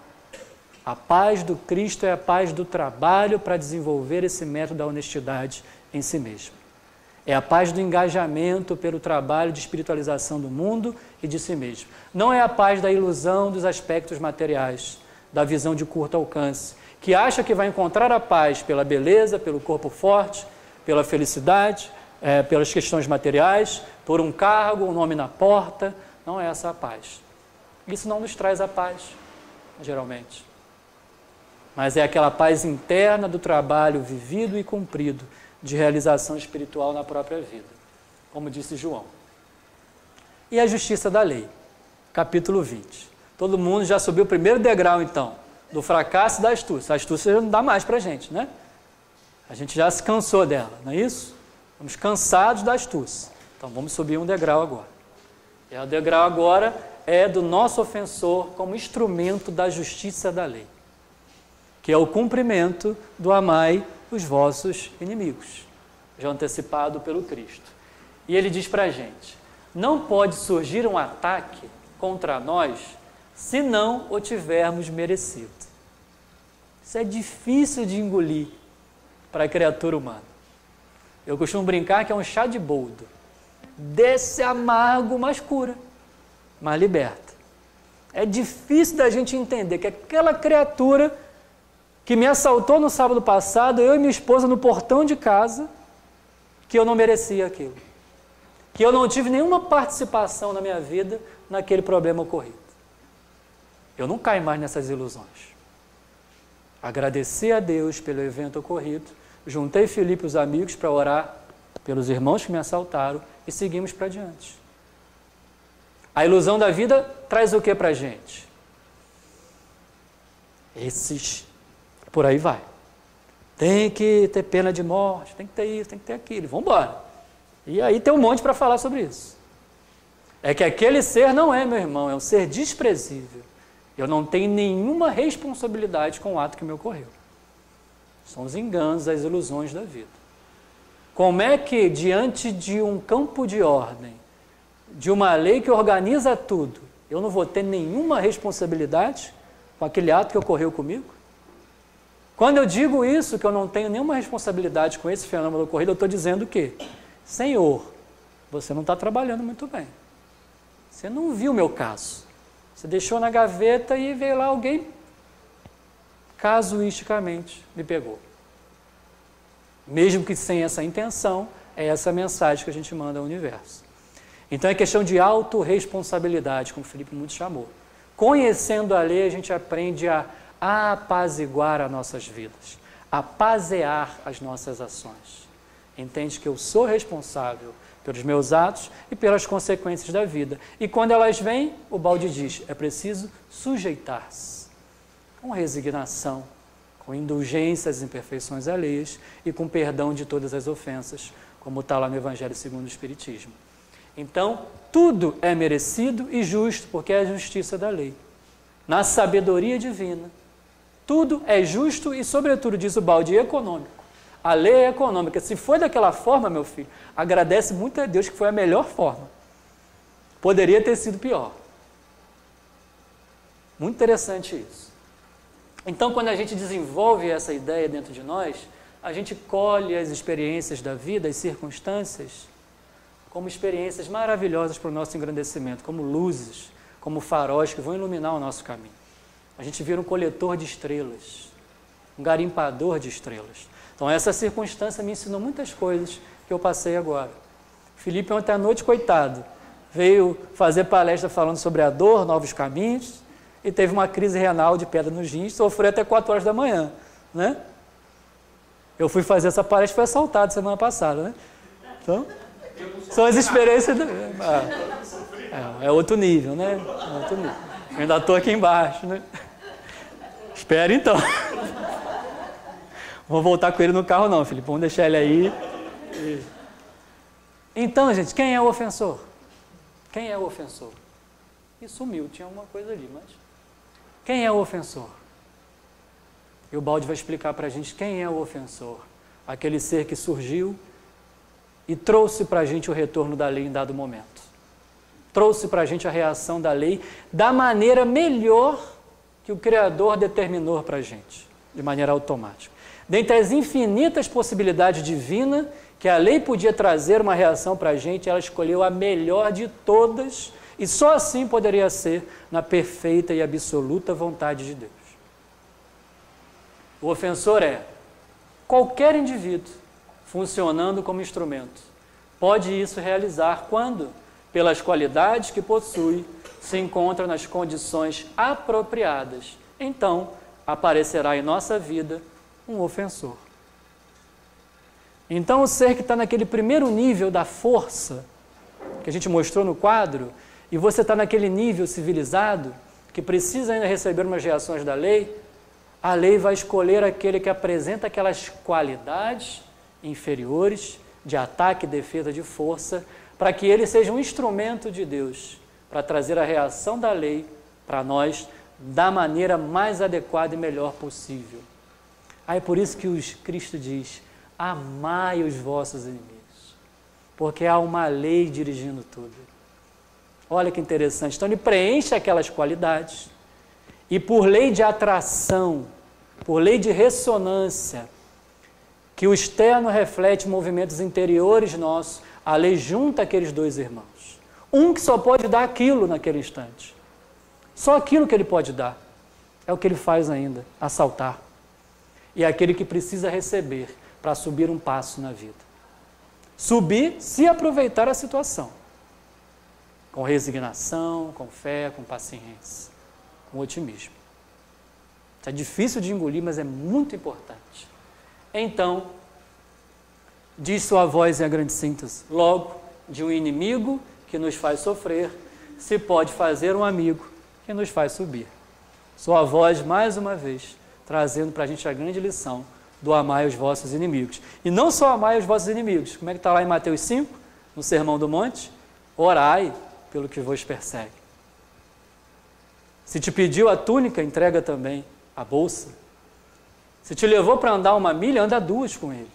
A paz do Cristo é a paz do trabalho para desenvolver esse método da honestidade em si mesmo. É a paz do engajamento pelo trabalho de espiritualização do mundo e de si mesmo. Não é a paz da ilusão dos aspectos materiais, da visão de curto alcance, que acha que vai encontrar a paz pela beleza, pelo corpo forte, pela felicidade, pelas questões materiais, por um cargo, um nome na porta. Não é essa a paz. Isso não nos traz a paz, geralmente. Mas é aquela paz interna do trabalho vivido e cumprido, de realização espiritual na própria vida, como disse João. E a justiça da lei, capítulo 20. Todo mundo já subiu o primeiro degrau, então, do fracasso da astúcia. A astúcia já não dá mais para a gente, né? A gente já se cansou dela, não é isso? Estamos cansados da astúcia. Então vamos subir um degrau agora. E o degrau agora é do nosso ofensor como instrumento da justiça da lei, que é o cumprimento do amai os vossos inimigos, já antecipado pelo Cristo. E ele diz para a gente, não pode surgir um ataque contra nós se não o tivermos merecido. Isso é difícil de engolir para a criatura humana. Eu costumo brincar que é um chá de boldo. Desce amargo, mas cura, mas liberta. É difícil da gente entender que aquela criatura que me assaltou no sábado passado, eu e minha esposa no portão de casa, que eu não merecia aquilo. Que eu não tive nenhuma participação na minha vida naquele problema ocorrido. Eu não caio mais nessas ilusões. Agradecer a Deus pelo evento ocorrido, juntei Filipe e os amigos para orar pelos irmãos que me assaltaram e seguimos para diante. A ilusão da vida traz o que para a gente? Esses por aí vai. Tem que ter pena de morte, tem que ter isso, tem que ter aquilo, vamos embora. E aí tem um monte para falar sobre isso. É que aquele ser não é meu irmão, é um ser desprezível. Eu não tenho nenhuma responsabilidade com o ato que me ocorreu. São os enganos, as ilusões da vida. Como é que, diante de um campo de ordem, de uma lei que organiza tudo, eu não vou ter nenhuma responsabilidade com aquele ato que ocorreu comigo? Quando eu digo isso, que eu não tenho nenhuma responsabilidade com esse fenômeno ocorrido, eu estou dizendo o quê? Senhor, você não está trabalhando muito bem. Você não viu o meu caso. Você deixou na gaveta e veio lá alguém, casuisticamente, me pegou. Mesmo que sem essa intenção, é essa mensagem que a gente manda ao universo. Então é questão de autorresponsabilidade, como o Felipe muito chamou. Conhecendo a lei, a gente aprende a apaziguar as nossas vidas, a pazear as nossas ações. Entende que eu sou responsável pelos meus atos e pelas consequências da vida. E quando elas vêm, o balde diz, é preciso sujeitar-se, com resignação, com indulgência às imperfeições alheias e com perdão de todas as ofensas, como está lá no Evangelho segundo o Espiritismo. Então, tudo é merecido e justo, porque é a justiça da lei. Na sabedoria divina, tudo é justo e, sobretudo, diz o balde, econômico. A lei é econômica. Se foi daquela forma, meu filho, agradece muito a Deus que foi a melhor forma. Poderia ter sido pior. Muito interessante isso. Então, quando a gente desenvolve essa ideia dentro de nós, a gente colhe as experiências da vida, as circunstâncias, como experiências maravilhosas para o nosso engrandecimento, como luzes, como faróis que vão iluminar o nosso caminho. A gente vira um coletor de estrelas, um garimpador de estrelas. Então, essa circunstância me ensinou muitas coisas que eu passei agora. Felipe, ontem à noite, coitado, veio fazer palestra falando sobre a dor, novos caminhos, e teve uma crise renal de pedra nos rins, sofreu até 4 horas da manhã, né? Eu fui fazer essa palestra e fui assaltado semana passada, né? Então, são as experiências... É outro nível, né? É outro nível. Eu ainda estou aqui embaixo, né? Espera então. Vou voltar com ele no carro não, Felipe. Vamos deixar ele aí. Então, gente, quem é o ofensor? Quem é o ofensor? E sumiu, tinha alguma coisa ali, mas... Quem é o ofensor? E o balde vai explicar para a gente quem é o ofensor. Aquele ser que surgiu e trouxe para a gente o retorno da lei em dado momento. Trouxe para a gente a reação da lei da maneira melhor que o Criador determinou para a gente, de maneira automática. Dentre as infinitas possibilidades divinas que a lei podia trazer uma reação para a gente, ela escolheu a melhor de todas e só assim poderia ser na perfeita e absoluta vontade de Deus. O ofensor é qualquer indivíduo funcionando como instrumento. Pode isso realizar quando, pelas qualidades que possui, se encontra nas condições apropriadas. Então, aparecerá em nossa vida um ofensor. Então, o ser que está naquele primeiro nível da força, que a gente mostrou no quadro, e você está naquele nível civilizado, que precisa ainda receber umas reações da lei, a lei vai escolher aquele que apresenta aquelas qualidades inferiores de ataque e defesa de força, para que ele seja um instrumento de Deus, para trazer a reação da lei para nós da maneira mais adequada e melhor possível. Aí é por isso que Cristo diz, amai os vossos inimigos, porque há uma lei dirigindo tudo. Olha que interessante. Então ele preenche aquelas qualidades e por lei de atração, por lei de ressonância, que o externo reflete movimentos interiores nossos, a lei junta aqueles dois irmãos. Um que só pode dar aquilo naquele instante. Só aquilo que ele pode dar. É o que ele faz ainda, assaltar. E é aquele que precisa receber para subir um passo na vida. Subir se aproveitar a situação. Com resignação, com fé, com paciência, com otimismo. Isso é difícil de engolir, mas é muito importante. Então, diz sua voz em a grande síntese, logo, de um inimigo que nos faz sofrer, se pode fazer um amigo que nos faz subir. Sua voz, mais uma vez, trazendo para a gente a grande lição do amai os vossos inimigos. E não só amai os vossos inimigos, como é que está lá em Mateus 5, no Sermão do Monte? Orai pelo que vos persegue. Se te pediu a túnica, entrega também a bolsa. Se te levou para andar 1 milha, anda 2 com ele.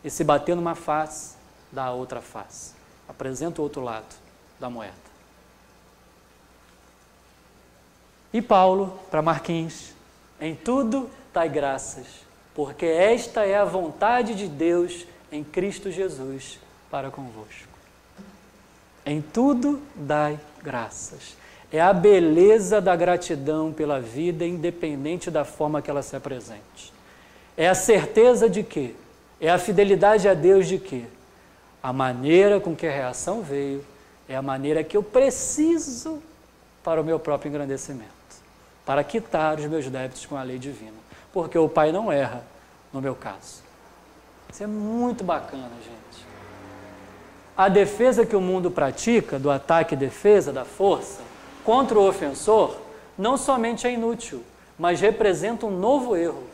E se bater numa face, dá a outra face. Apresenta o outro lado da moeda. E Paulo, para Marquinhos, em tudo dai graças, porque esta é a vontade de Deus em Cristo Jesus para convosco. Em tudo dai graças. É a beleza da gratidão pela vida, independente da forma que ela se apresente. É a certeza de que, é a fidelidade a Deus de que a maneira com que a reação veio é a maneira que eu preciso para o meu próprio engrandecimento, para quitar os meus débitos com a lei divina, porque o Pai não erra no meu caso. Isso é muito bacana, gente. A defesa que o mundo pratica, do ataque e defesa, da força, contra o ofensor, não somente é inútil, mas representa um novo erro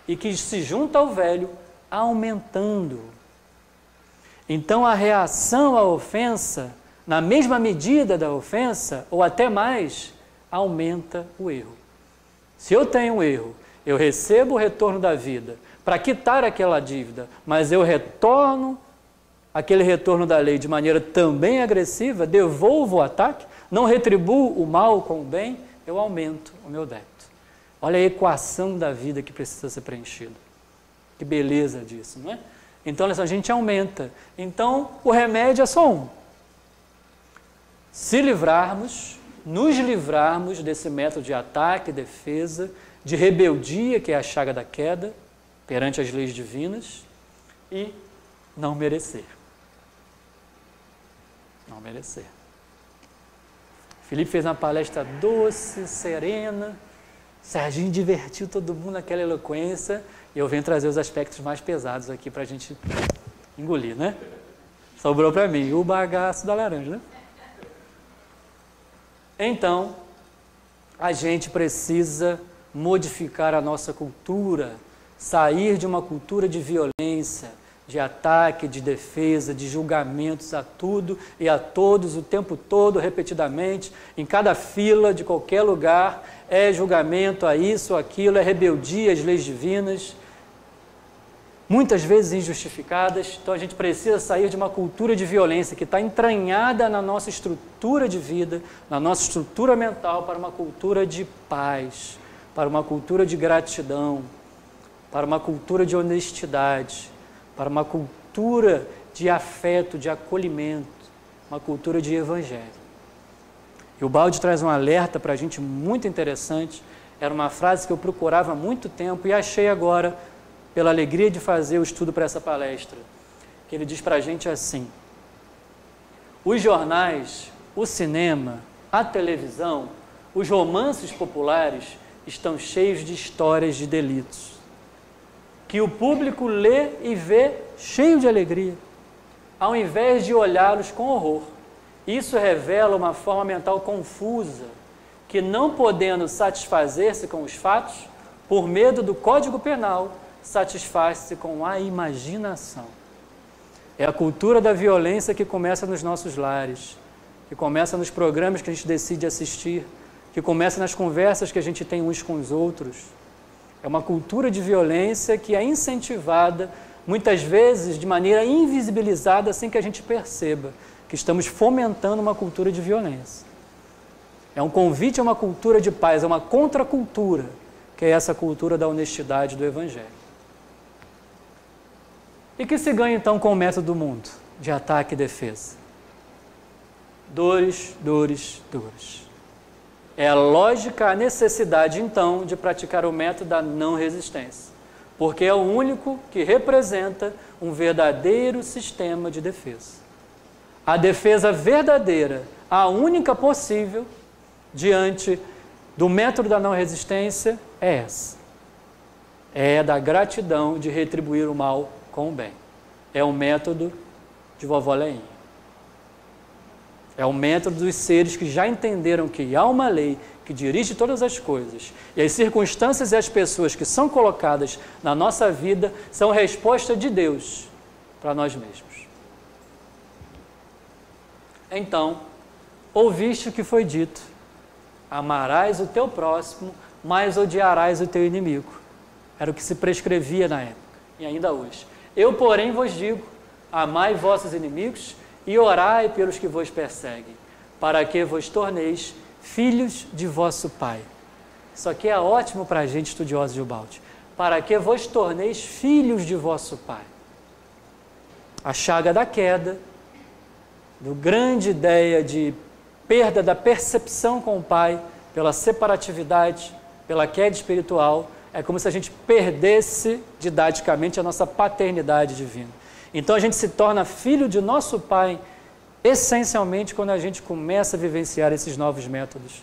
e que se junta ao velho, aumentando. Então a reação à ofensa, na mesma medida da ofensa, ou até mais, aumenta o erro. Se eu tenho um erro, eu recebo o retorno da vida para quitar aquela dívida, mas eu retorno aquele retorno da lei de maneira também agressiva, devolvo o ataque, não retribuo o mal com o bem, eu aumento o meu débito. Olha a equação da vida que precisa ser preenchida. Que beleza disso, não é? Então, a gente aumenta. Então, o remédio é só um. Se livrarmos, nos livrarmos desse método de ataque, defesa, de rebeldia, que é a chaga da queda, perante as leis divinas, e não merecer. Não merecer. Felipe fez uma palestra doce, serena, Serginho divertiu todo mundo naquela eloquência, e eu venho trazer os aspectos mais pesados aqui para a gente engolir, né? Sobrou para mim o bagaço da laranja, né? Então, a gente precisa modificar a nossa cultura, sair de uma cultura de violência, de ataque, de defesa, de julgamentos a tudo e a todos, o tempo todo, repetidamente, em cada fila, de qualquer lugar, é julgamento a isso, aquilo, é rebeldia às leis divinas, muitas vezes injustificadas. Então a gente precisa sair de uma cultura de violência que está entranhada na nossa estrutura de vida, na nossa estrutura mental, para uma cultura de paz, para uma cultura de gratidão, para uma cultura de honestidade, para uma cultura de afeto, de acolhimento, uma cultura de evangelho. E o Baldi traz um alerta para a gente muito interessante. Era uma frase que eu procurava há muito tempo e achei agora, pela alegria de fazer o estudo para essa palestra, que ele diz para a gente assim: os jornais, o cinema, a televisão, os romances populares estão cheios de histórias de delitos, que o público lê e vê cheio de alegria, ao invés de olhá-los com horror. Isso revela uma forma mental confusa, que não podendo satisfazer-se com os fatos, por medo do Código Penal, satisfaz-se com a imaginação. É a cultura da violência que começa nos nossos lares, que começa nos programas que a gente decide assistir, que começa nas conversas que a gente tem uns com os outros. É uma cultura de violência que é incentivada, muitas vezes de maneira invisibilizada, sem que a gente perceba que estamos fomentando uma cultura de violência. É um convite a uma cultura de paz, a uma contracultura, que é essa cultura da honestidade do Evangelho. E que se ganha então com o método do mundo, de ataque e defesa? Dores, dores, dores. É a lógica, a necessidade então de praticar o método da não resistência, porque é o único que representa um verdadeiro sistema de defesa. A defesa verdadeira, a única possível, diante do método da não resistência, é essa. É da gratidão de retribuir o mal com o bem. É o método de vovó Leinha. É o método dos seres que já entenderam que há uma lei que dirige todas as coisas, e as circunstâncias e as pessoas que são colocadas na nossa vida são resposta de Deus para nós mesmos. Então, ouviste o que foi dito: amarás o teu próximo, mas odiarás o teu inimigo. Era o que se prescrevia na época, e ainda hoje. Eu, porém, vos digo: amai vossos inimigos e orai pelos que vos perseguem, para que vos torneis filhos de vosso Pai. Isso aqui é ótimo para a gente estudiosa de Ubaldi. Para que vos torneis filhos de vosso Pai. A chaga da queda, do grande ideia de perda da percepção com o Pai, pela separatividade, pela queda espiritual, é como se a gente perdesse didaticamente a nossa paternidade divina. Então a gente se torna filho de nosso Pai, essencialmente quando a gente começa a vivenciar esses novos métodos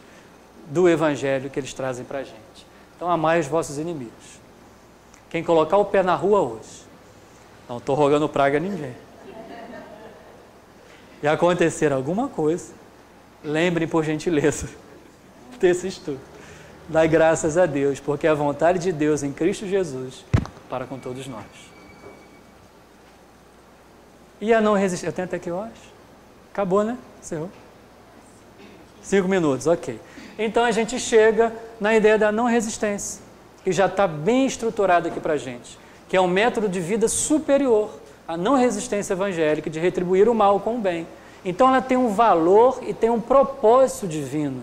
do Evangelho que eles trazem para a gente. Então, amai os vossos inimigos. Quem colocar o pé na rua hoje, não estou rogando praga a ninguém, e acontecer alguma coisa, lembrem, por gentileza, desse estudo. Dai graças a Deus, porque a vontade de Deus em Cristo Jesus para com todos nós. E a não resistir. Eu tenho até que horas? Acabou, né? Encerrou. 5 minutos, ok. Então a gente chega na ideia da não resistência, que já está bem estruturada aqui para a gente, que é um método de vida superior à não resistência evangélica, de retribuir o mal com o bem. Então ela tem um valor e tem um propósito divino,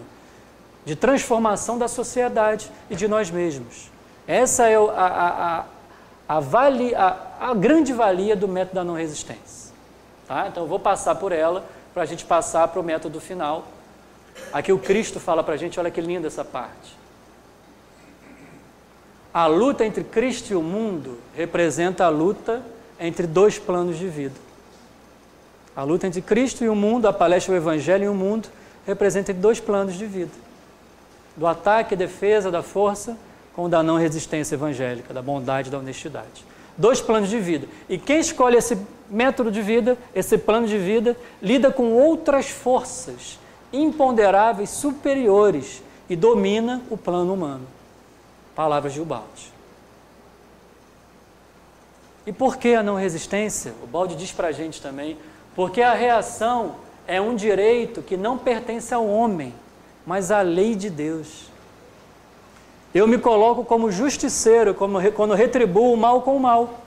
de transformação da sociedade e de nós mesmos. Essa é a grande valia do método da não resistência. Tá? Então eu vou passar por ela, para a gente passar para o método final. Aqui o Cristo fala para a gente, olha que linda essa parte. A luta entre Cristo e o mundo representa a luta entre dois planos de vida. A luta entre Cristo e o mundo, a palestra do Evangelho e o mundo, representa dois planos de vida. Do ataque e defesa da força, com o da não resistência evangélica, da bondade e da honestidade. Dois planos de vida. E quem escolhe esse método de vida, esse plano de vida, lida com outras forças imponderáveis, superiores, e domina o plano humano. Palavras de Ubaldi. E por que a não resistência? Ubaldi diz para a gente também, porque a reação é um direito que não pertence ao homem, mas à lei de Deus. Eu me coloco como justiceiro, quando retribuo o mal com o mal.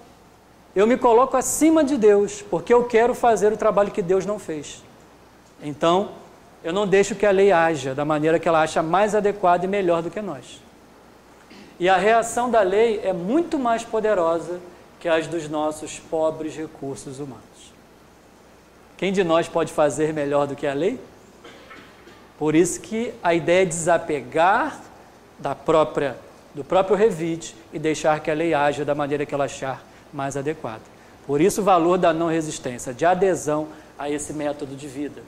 Eu me coloco acima de Deus, porque eu quero fazer o trabalho que Deus não fez. Então, eu não deixo que a lei haja da maneira que ela acha mais adequada e melhor do que nós. E a reação da lei é muito mais poderosa que as dos nossos pobres recursos humanos. Quem de nós pode fazer melhor do que a lei? Por isso que a ideia é desapegar do próprio revide e deixar que a lei haja da maneira que ela achar mais adequada. Por isso o valor da não resistência, de adesão a esse método de vida.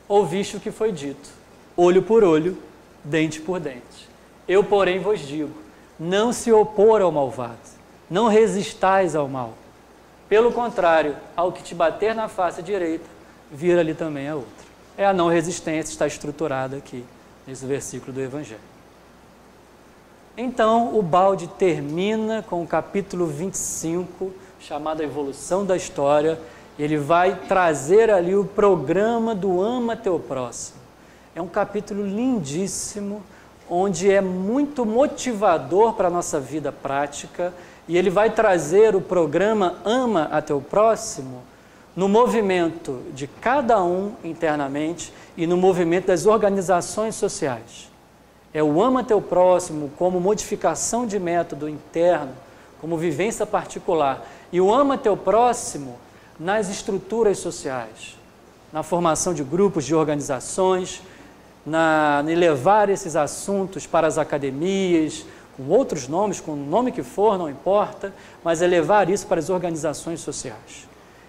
Ouviste o que foi dito, olho por olho, dente por dente. Eu, porém, vos digo, não se opor ao malvado, não resistais ao mal. Pelo contrário, ao que te bater na face direita, vira-lhe também a outra. É a não resistência, está estruturada aqui, nesse versículo do Evangelho. Então, Ubaldi termina com o capítulo 25, chamado A Evolução da História. Ele vai trazer ali o programa do Ama Teu Próximo. É um capítulo lindíssimo, onde é muito motivador para a nossa vida prática, e ele vai trazer o programa Ama a Teu Próximo no movimento de cada um internamente e no movimento das organizações sociais. É o Ama Teu Próximo como modificação de método interno, como vivência particular, e o Ama Teu Próximo nas estruturas sociais, na formação de grupos, de organizações, em levar esses assuntos para as academias, com outros nomes, com o nome que for, não importa, mas é levar isso para as organizações sociais.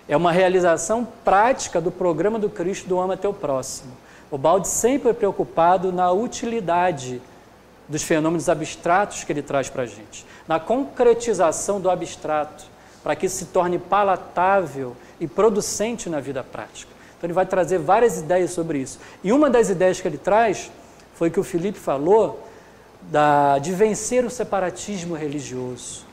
É uma realização prática do programa do Cristo do Ama Teu Próximo. Ubaldi sempre é preocupado na utilidade dos fenômenos abstratos que ele traz para a gente, na concretização do abstrato, para que isso se torne palatável e producente na vida prática. Então ele vai trazer várias ideias sobre isso. E uma das ideias que ele traz foi que o Felipe falou de vencer o separatismo religioso.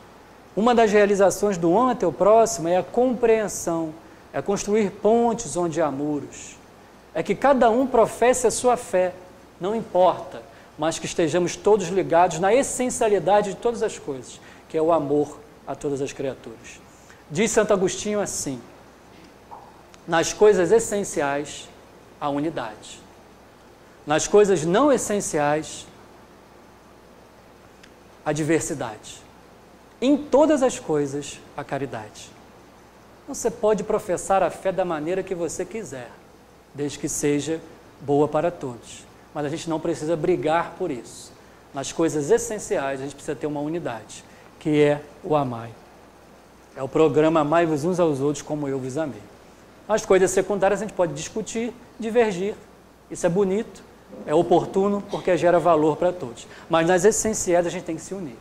Uma das realizações do ame teu próximo é a compreensão, é construir pontes onde há muros. É que cada um professe a sua fé, não importa, mas que estejamos todos ligados na essencialidade de todas as coisas, que é o amor a todas as criaturas. Diz Santo Agostinho assim: nas coisas essenciais, a unidade. Nas coisas não essenciais, a diversidade. Em todas as coisas, a caridade. Você pode professar a fé da maneira que você quiser, desde que seja boa para todos. Mas a gente não precisa brigar por isso. Nas coisas essenciais, a gente precisa ter uma unidade, que é o amai. É o programa Amai-vos uns aos outros como eu vos amei. As coisas secundárias a gente pode discutir, divergir. Isso é bonito, é oportuno, porque gera valor para todos. Mas nas essenciais a gente tem que se unir.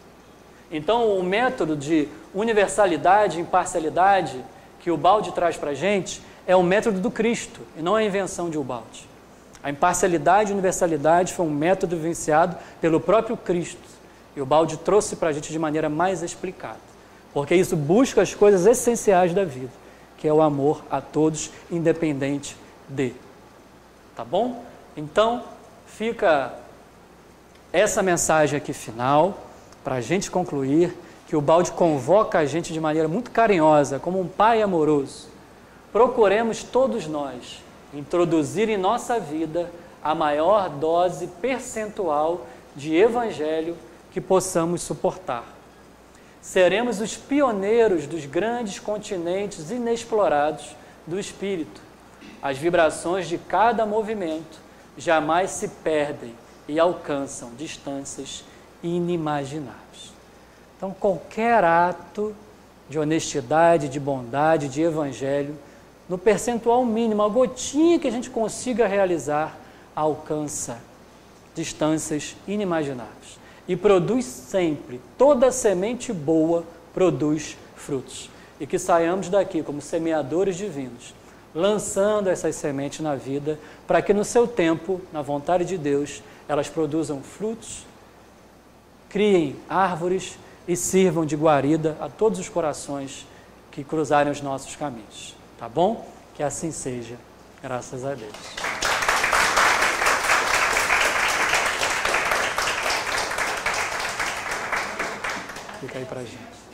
Então, o método de universalidade, imparcialidade, que o Ubaldi traz para a gente, é o método do Cristo, e não a invenção de Ubaldi. A imparcialidade e universalidade foi um método vivenciado pelo próprio Cristo, e o Ubaldi trouxe para a gente de maneira mais explicada, porque isso busca as coisas essenciais da vida, que é o amor a todos, independente de. Tá bom? Então, fica essa mensagem aqui final, para a gente concluir, que o Ubaldi convoca a gente de maneira muito carinhosa, como um pai amoroso. Procuremos todos nós introduzir em nossa vida a maior dose percentual de evangelho que possamos suportar. Seremos os pioneiros dos grandes continentes inexplorados do Espírito. As vibrações de cada movimento jamais se perdem e alcançam distâncias inimagináveis. Então, qualquer ato de honestidade, de bondade, de evangelho, no percentual mínimo, a gotinha que a gente consiga realizar, alcança distâncias inimagináveis. E produz sempre, toda semente boa produz frutos. E que saiamos daqui como semeadores divinos, lançando essas sementes na vida, para que no seu tempo, na vontade de Deus, elas produzam frutos, criem árvores e sirvam de guarida a todos os corações que cruzarem os nossos caminhos. Tá bom? Que assim seja, graças a Deus. Fica aí pra gente.